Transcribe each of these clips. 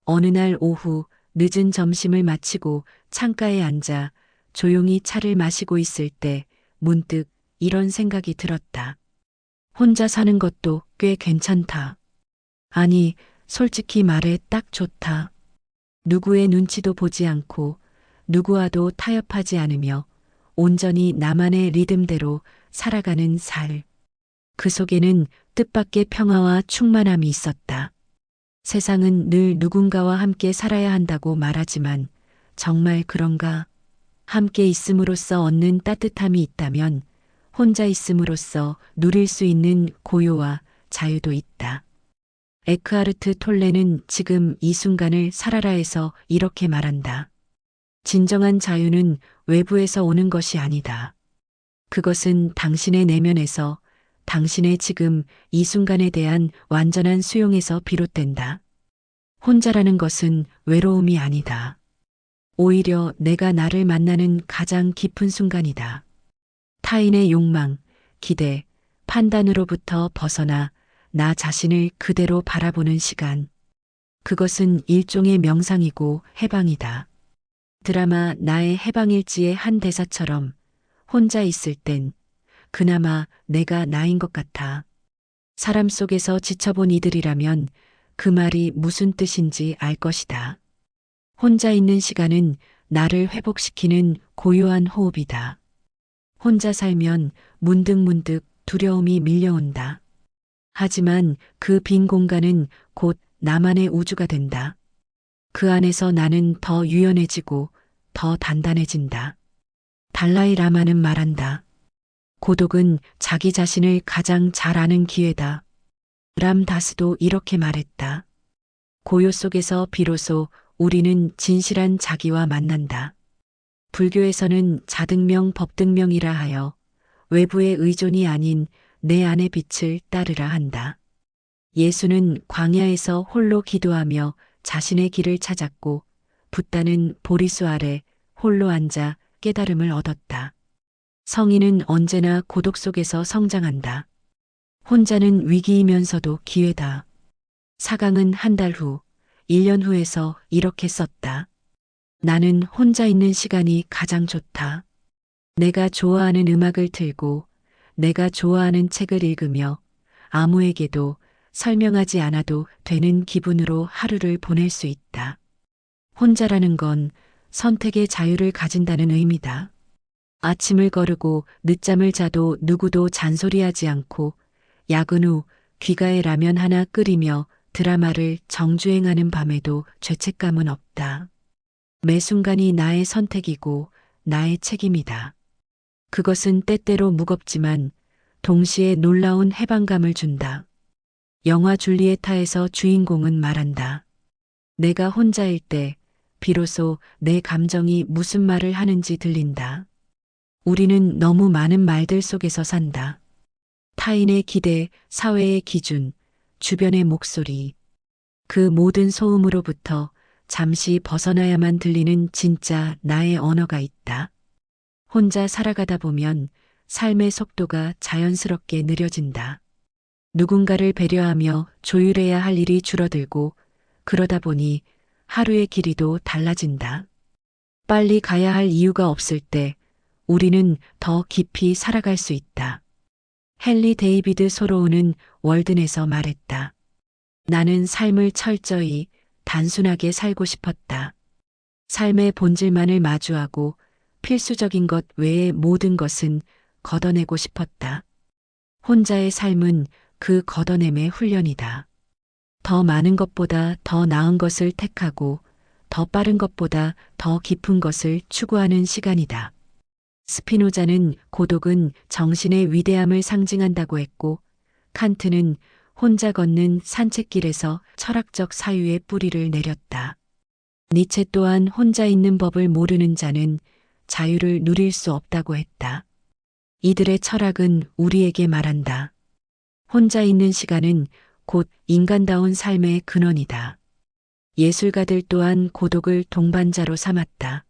어느 날 오후 늦은 점심을 마치고 창가에 앉아 조용히 차를 마시고 있을 때 문득 이런 생각이 들었다. 혼자 사는 것도 꽤 괜찮다. 아니, 솔직히 말해 딱 좋다. 누구의 눈치도 보지 않고 누구와도 타협하지 않으며 온전히 나만의 리듬대로 살아가는 살. 그 속에는 뜻밖의 평화와 충만함이 있었다. 세상은 늘 누군가와 함께 살아야 한다고 말하지만 정말 그런가? 함께 있음으로써 얻는 따뜻함이 있다면 혼자 있음으로써 누릴 수 있는 고요와 자유도 있다. 에크하르트 톨레는 지금 이 순간을 살아라 해서 이렇게 말한다. 진정한 자유는 외부에서 오는 것이 아니다. 그것은 당신의 내면에서 당신의 지금 이 순간에 대한 완전한 수용에서 비롯된다. 혼자라는 것은 외로움이 아니다. 오히려 내가 나를 만나는 가장 깊은 순간이다. 타인의 욕망, 기대, 판단으로부터 벗어나 나 자신을 그대로 바라보는 시간. 그것은 일종의 명상이고 해방이다. 드라마 나의 해방일지의 한 대사처럼 혼자 있을 땐 그나마 내가 나인 것 같아. 사람 속에서 지쳐본 이들이라면 그 말이 무슨 뜻인지 알 것이다. 혼자 있는 시간은 나를 회복시키는 고요한 호흡이다. 혼자 살면 문득문득 두려움이 밀려온다. 하지만 그 빈 공간은 곧 나만의 우주가 된다. 그 안에서 나는 더 유연해지고 더 단단해진다. 달라이 라마는 말한다. 고독은 자기 자신을 가장 잘 아는 기회다. 람다스도 이렇게 말했다. 고요 속에서 비로소 우리는 진실한 자기와 만난다. 불교에서는 자등명 법등명이라 하여 외부의 의존이 아닌 내 안의 빛을 따르라 한다. 예수는 광야에서 홀로 기도하며 자신의 길을 찾았고 붓다는 보리수 아래 홀로 앉아 깨달음을 얻었다. 성인은 언제나 고독 속에서 성장한다. 혼자는 위기이면서도 기회다. 사강은 한 달 후, 1년 후에서 이렇게 썼다. 나는 혼자 있는 시간이 가장 좋다. 내가 좋아하는 음악을 틀고 내가 좋아하는 책을 읽으며 아무에게도 설명하지 않아도 되는 기분으로 하루를 보낼 수 있다. 혼자라는 건 선택의 자유를 가진다는 의미다. 아침을 거르고 늦잠을 자도 누구도 잔소리하지 않고 야근 후 귀가에 라면 하나 끓이며 드라마를 정주행하는 밤에도 죄책감은 없다. 매 순간이 나의 선택이고 나의 책임이다. 그것은 때때로 무겁지만 동시에 놀라운 해방감을 준다. 영화 줄리에타에서 주인공은 말한다. 내가 혼자일 때 비로소 내 감정이 무슨 말을 하는지 들린다. 우리는 너무 많은 말들 속에서 산다. 타인의 기대, 사회의 기준, 주변의 목소리. 그 모든 소음으로부터 잠시 벗어나야만 들리는 진짜 나의 언어가 있다. 혼자 살아가다 보면 삶의 속도가 자연스럽게 느려진다. 누군가를 배려하며 조율해야 할 일이 줄어들고 그러다 보니 하루의 길이도 달라진다. 빨리 가야 할 이유가 없을 때 우리는 더 깊이 살아갈 수 있다. 헨리 데이비드 소로우는 월든에서 말했다. 나는 삶을 철저히 단순하게 살고 싶었다. 삶의 본질만을 마주하고 필수적인 것 외의 모든 것은 걷어내고 싶었다. 혼자의 삶은 그 걷어냄의 훈련이다. 더 많은 것보다 더 나은 것을 택하고 더 빠른 것보다 더 깊은 것을 추구하는 시간이다. 스피노자는 고독은 정신의 위대함을 상징한다고 했고 칸트는 혼자 걷는 산책길에서 철학적 사유의 뿌리를 내렸다. 니체 또한 혼자 있는 법을 모르는 자는 자유를 누릴 수 없다고 했다. 이들의 철학은 우리에게 말한다. 혼자 있는 시간은 곧 인간다운 삶의 근원이다. 예술가들 또한 고독을 동반자로 삼았다.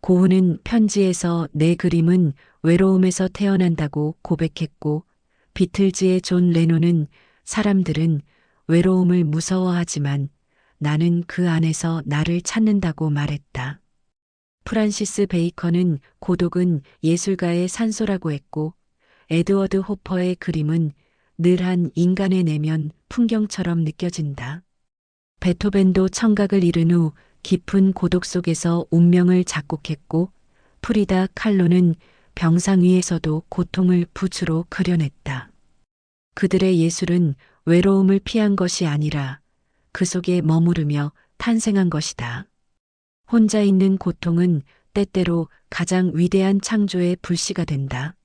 고흐는 편지에서 내 그림은 외로움에서 태어난다고 고백했고 비틀즈의 존 레논은 사람들은 외로움을 무서워하지만 나는 그 안에서 나를 찾는다고 말했다. 프란시스 베이컨은 고독은 예술가의 산소라고 했고, 에드워드 호퍼의 그림은 늘 한 인간의 내면 풍경처럼 느껴진다. 베토벤도 청각을 잃은 후 깊은 고독 속에서 운명을 작곡했고, 프리다 칼로는 병상 위에서도 고통을 붓으로 그려냈다. 그들의 예술은 외로움을 피한 것이 아니라 그 속에 머무르며 탄생한 것이다. 혼자 있는 고통은 때때로 가장 위대한 창조의 불씨가 된다.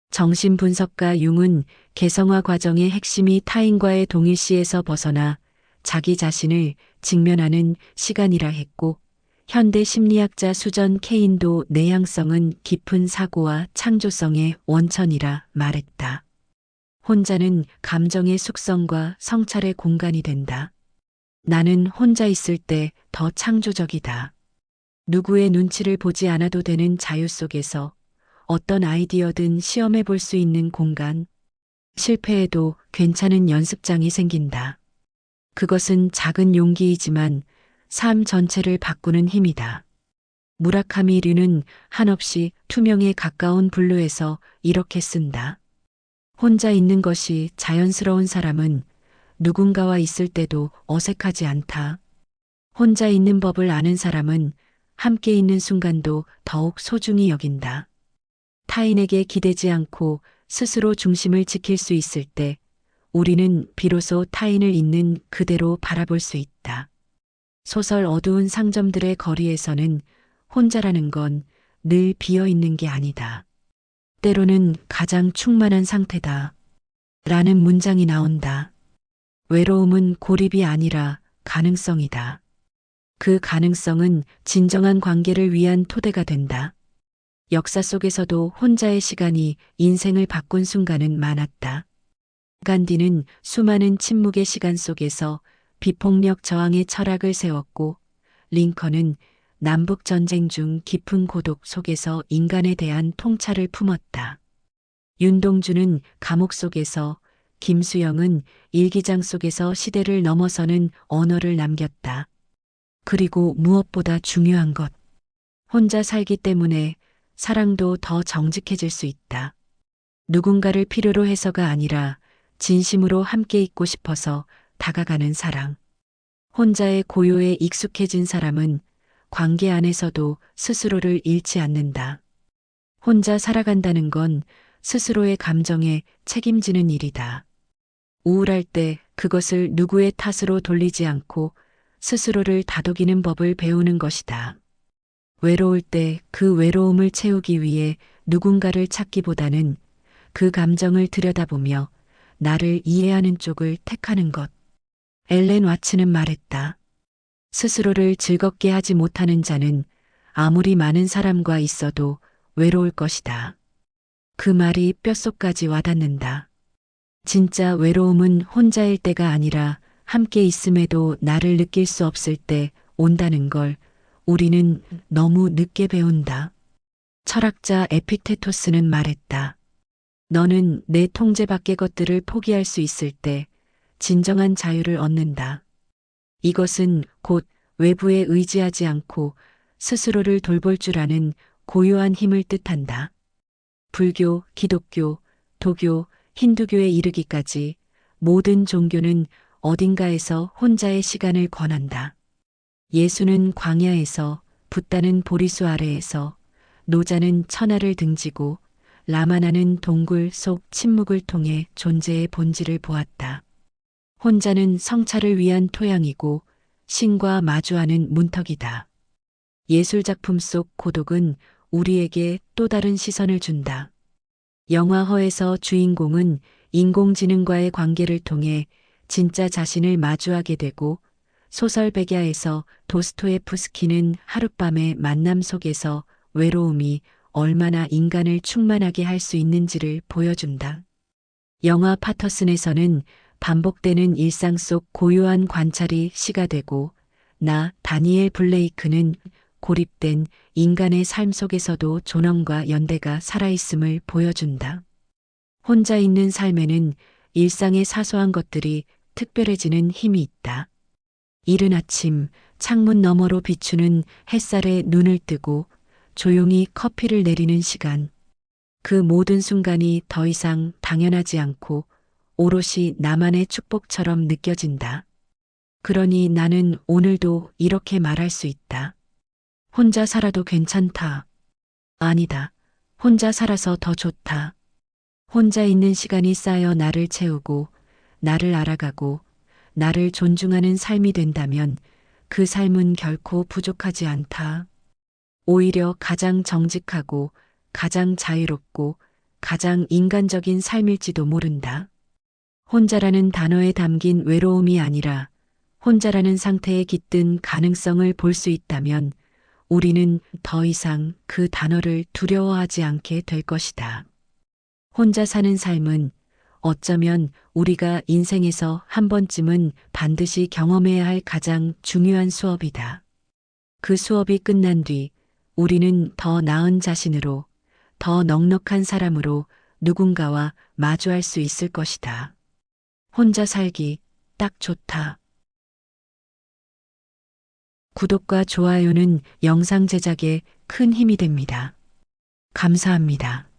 정신분석가 융은 개성화 과정의 핵심이 타인과의 동일시에서 벗어나 자기 자신을 직면하는 시간이라 했고, 현대 심리학자 수전 케인도 내향성은 깊은 사고와 창조성의 원천이라 말했다. 혼자는 감정의 숙성과 성찰의 공간이 된다. 나는 혼자 있을 때 더 창조적이다. 누구의 눈치를 보지 않아도 되는 자유 속에서 어떤 아이디어든 시험해 볼 수 있는 공간, 실패해도 괜찮은 연습장이 생긴다. 그것은 작은 용기이지만 삶 전체를 바꾸는 힘이다. 무라카미 류는 한없이 투명에 가까운 블루에서 이렇게 쓴다. 혼자 있는 것이 자연스러운 사람은 누군가와 있을 때도 어색하지 않다. 혼자 있는 법을 아는 사람은 함께 있는 순간도 더욱 소중히 여긴다. 타인에게 기대지 않고 스스로 중심을 지킬 수 있을 때 우리는 비로소 타인을 있는 그대로 바라볼 수 있다. 소설 어두운 상점들의 거리에서는 혼자라는 건 늘 비어 있는 게 아니다. 때로는 가장 충만한 상태다. 라는 문장이 나온다. 외로움은 고립이 아니라 가능성이다. 그 가능성은 진정한 관계를 위한 토대가 된다. 역사 속에서도 혼자의 시간이 인생을 바꾼 순간은 많았다. 간디는 수많은 침묵의 시간 속에서 비폭력 저항의 철학을 세웠고, 링컨은 남북전쟁 중 깊은 고독 속에서 인간에 대한 통찰을 품었다. 윤동주는 감옥 속에서, 김수영은 일기장 속에서 시대를 넘어서는 언어를 남겼다. 그리고 무엇보다 중요한 것. 혼자 살기 때문에 사랑도 더 정직해질 수 있다. 누군가를 필요로 해서가 아니라 진심으로 함께 있고 싶어서 다가가는 사랑. 혼자의 고요에 익숙해진 사람은 관계 안에서도 스스로를 잃지 않는다. 혼자 살아간다는 건 스스로의 감정에 책임지는 일이다. 우울할 때 그것을 누구의 탓으로 돌리지 않고 스스로를 다독이는 법을 배우는 것이다. 외로울 때 그 외로움을 채우기 위해 누군가를 찾기보다는 그 감정을 들여다보며 나를 이해하는 쪽을 택하는 것. 엘렌 와츠는 말했다. 스스로를 즐겁게 하지 못하는 자는 아무리 많은 사람과 있어도 외로울 것이다. 그 말이 뼛속까지 와닿는다. 진짜 외로움은 혼자일 때가 아니라 함께 있음에도 나를 느낄 수 없을 때 온다는 걸 우리는 너무 늦게 배운다. 철학자 에피테토스는 말했다. 너는 내 통제 밖의 것들을 포기할 수 있을 때 진정한 자유를 얻는다. 이것은 곧 외부에 의지하지 않고 스스로를 돌볼 줄 아는 고요한 힘을 뜻한다. 불교, 기독교, 도교, 힌두교에 이르기까지 모든 종교는 어딘가에서 혼자의 시간을 권한다. 예수는 광야에서, 붓다는 보리수 아래에서, 노자는 천하를 등지고, 라마나는 동굴 속 침묵을 통해 존재의 본질을 보았다. 혼자는 성찰을 위한 토양이고 신과 마주하는 문턱이다. 예술작품 속 고독은 우리에게 또 다른 시선을 준다. 영화 허에서 주인공은 인공지능과의 관계를 통해 진짜 자신을 마주하게 되고, 소설 백야에서 도스토예프스키는 하룻밤의 만남 속에서 외로움이 얼마나 인간을 충만하게 할 수 있는지를 보여준다. 영화 파터슨에서는 반복되는 일상 속 고요한 관찰이 시가 되고, 나 다니엘 블레이크는 고립된 인간의 삶 속에서도 존엄과 연대가 살아있음을 보여준다. 혼자 있는 삶에는 일상의 사소한 것들이 특별해지는 힘이 있다. 이른 아침 창문 너머로 비추는 햇살에 눈을 뜨고 조용히 커피를 내리는 시간. 그 모든 순간이 더 이상 당연하지 않고 오롯이 나만의 축복처럼 느껴진다. 그러니 나는 오늘도 이렇게 말할 수 있다. 혼자 살아도 괜찮다. 아니다. 혼자 살아서 더 좋다. 혼자 있는 시간이 쌓여 나를 채우고, 나를 알아가고, 나를 존중하는 삶이 된다면 그 삶은 결코 부족하지 않다. 오히려 가장 정직하고, 가장 자유롭고, 가장 인간적인 삶일지도 모른다. 혼자라는 단어에 담긴 외로움이 아니라 혼자라는 상태에 깃든 가능성을 볼 수 있다면 우리는 더 이상 그 단어를 두려워하지 않게 될 것이다. 혼자 사는 삶은 어쩌면 우리가 인생에서 한 번쯤은 반드시 경험해야 할 가장 중요한 수업이다. 그 수업이 끝난 뒤 우리는 더 나은 자신으로, 더 넉넉한 사람으로 누군가와 마주할 수 있을 것이다. 혼자 살기 딱 좋다. 구독과 좋아요는 영상 제작에 큰 힘이 됩니다. 감사합니다.